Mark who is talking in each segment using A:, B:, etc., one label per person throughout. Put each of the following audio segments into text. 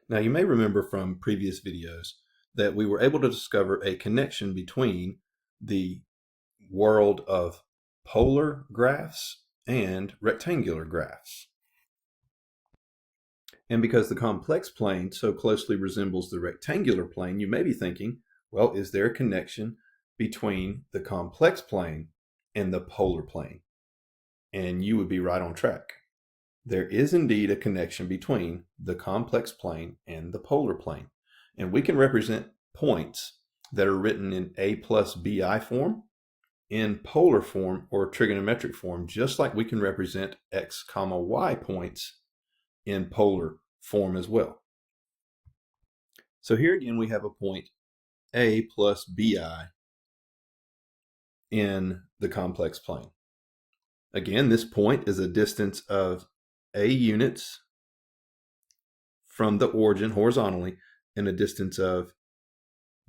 A: Now, you may remember from previous videos that we were able to discover a connection between the world of polar graphs and rectangular graphs. And because the complex plane so closely resembles the rectangular plane, you may be thinking, well, is there a connection between the complex plane and the polar plane? And you would be right on track. There is indeed a connection between the complex plane and the polar plane. And we can represent points that are written in a plus bi form, in polar form, or trigonometric form, just like we can represent x comma y points in polar form as well. So here again we have a point a plus bi in the complex plane. Again, this point is a distance of a units from the origin horizontally and a distance of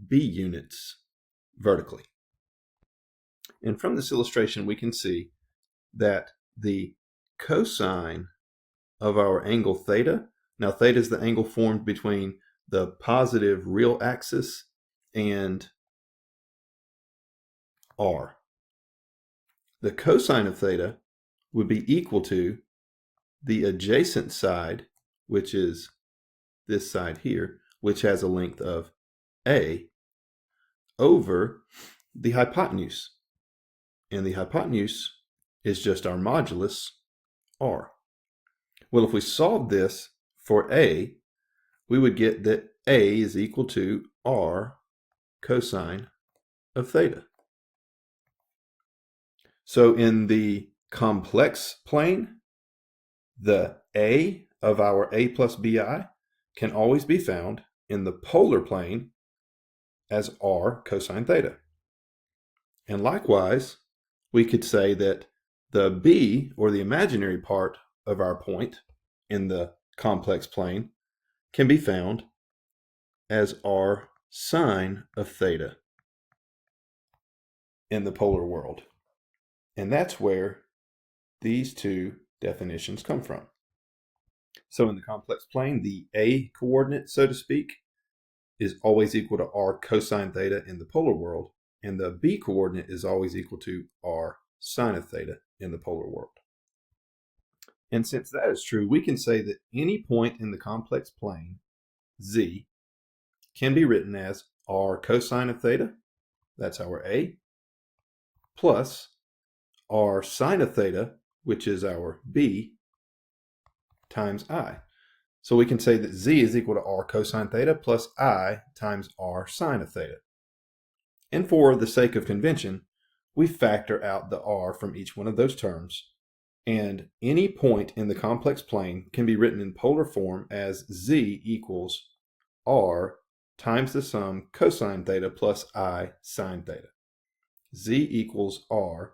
A: b units vertically. And from this illustration, we can see that the cosine of our angle theta, now theta is the angle formed between the positive real axis and r. The cosine of theta would be equal to the adjacent side, which is this side here, which has a length of a, over the hypotenuse. And the hypotenuse is just our modulus, r. Well, if we solve this for a, we would get that a is equal to r cosine of theta. So in the complex plane, the a of our a plus bi can always be found in the polar plane as r cosine theta. And likewise, we could say that the b, or the imaginary part of our point in the complex plane, can be found as r sine of theta in the polar world. And that's where these two definitions come from. So in the complex plane, the a coordinate, so to speak, is always equal to r cosine theta in the polar world, and the b coordinate is always equal to r sine of theta in the polar world. And since that is true, we can say that any point in the complex plane, z, can be written as r cosine of theta, that's our a, plus r sine of theta, which is our b, times I. So we can say that z is equal to r cosine theta plus I times r sine of theta. And for the sake of convention, we factor out the r from each one of those terms, and any point in the complex plane can be written in polar form as z equals r times the sum cosine theta plus I sine theta. Z equals r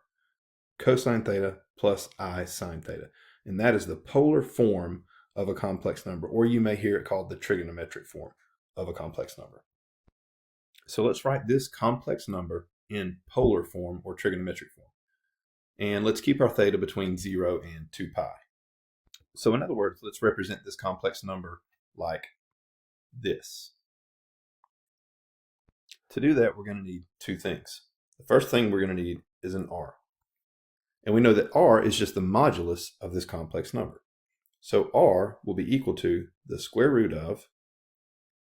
A: cosine theta plus I sine theta. And that is the polar form of a complex number, or you may hear it called the trigonometric form of a complex number. So let's write this complex number in polar form or trigonometric form. And let's keep our theta between 0 and 2 pi. So in other words, let's represent this complex number like this. To do that, we're going to need two things. The first thing we're going to need is an r. And we know that r is just the modulus of this complex number. So r will be equal to the square root of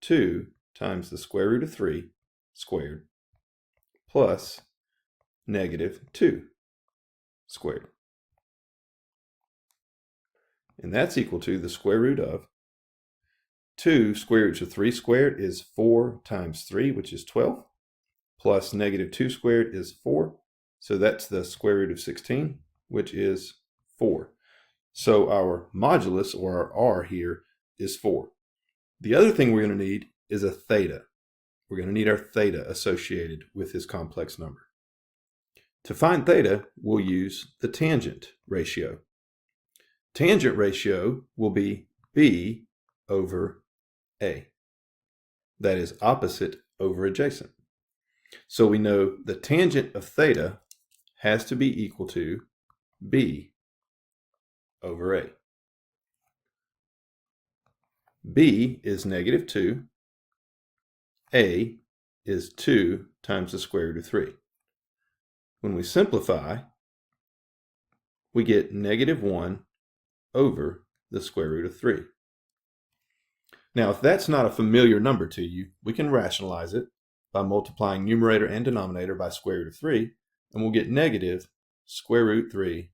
A: 2 times the square root of 3 squared plus negative 2 squared. And that's equal to the square root of 2 square roots of 3 squared is 4 times 3, which is 12, plus negative 2 squared is 4. So that's the square root of 16, which is 4. So our modulus, or our r here, is 4. The other thing we're going to need is a theta. We're going to need our theta associated with this complex number. To find theta, we'll use the tangent ratio. Tangent ratio will be b over a. That is opposite over adjacent. So we know the tangent of theta has to be equal to b over a. b is negative 2. A is 2 times the square root of 3. When we simplify, we get negative 1 over the square root of 3. Now, if that's not a familiar number to you, we can rationalize it by multiplying numerator and denominator by square root of 3, and we'll get negative square root 3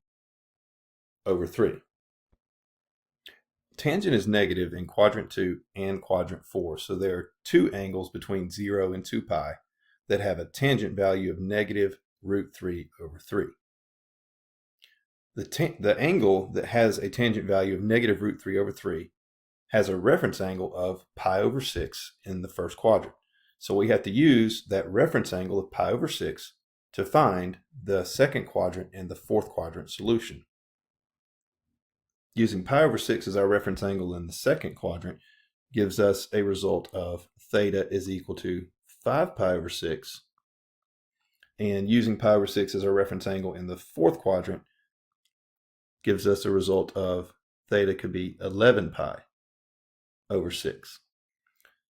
A: over 3. Tangent is negative in quadrant 2 and quadrant 4, so there are two angles between 0 and 2 pi that have a tangent value of negative root 3 over 3. The angle that has a tangent value of negative root 3 over 3 has a reference angle of pi over 6 in the first quadrant. So we have to use that reference angle of pi over 6 to find the second quadrant and the fourth quadrant solution. Using pi over 6 as our reference angle in the second quadrant gives us a result of theta is equal to 5 pi over 6. And using pi over 6 as our reference angle in the fourth quadrant gives us a result of theta could be 11 pi over 6.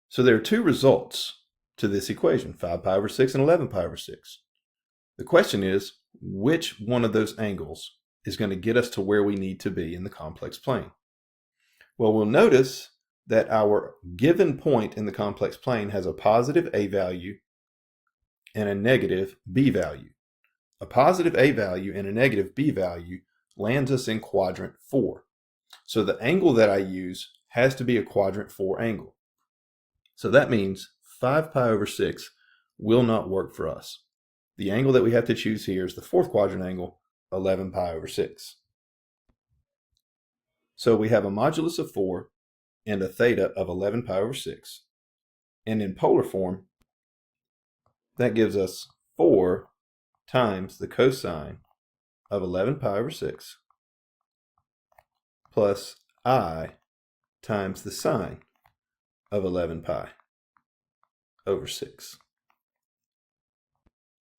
A: So there are two results to this equation, 5 pi over 6 and 11 pi over 6. The question is, which one of those angles is going to get us to where we need to be in the complex plane? Well, we'll notice that our given point in the complex plane has a positive a value and a negative b value. A positive a value and a negative b value lands us in quadrant 4. So the angle that I use has to be a quadrant 4 angle. So that means 5 pi over 6 will not work for us. The angle that we have to choose here is the fourth quadrant angle, 11 pi over 6. So we have a modulus of 4 and a theta of 11 pi over 6. And in polar form, that gives us 4 times the cosine of 11 pi over 6 plus I times the sine of 11 pi over 6.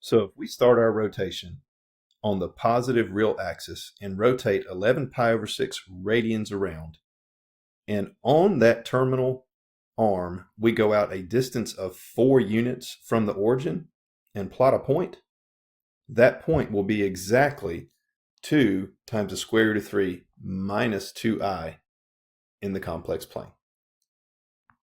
A: So if we start our rotation on the positive real axis and rotate 11 pi over 6 radians around, and on that terminal arm we go out a distance of 4 units from the origin and plot a point, that point will be exactly 2 times the square root of 3 minus 2i in the complex plane.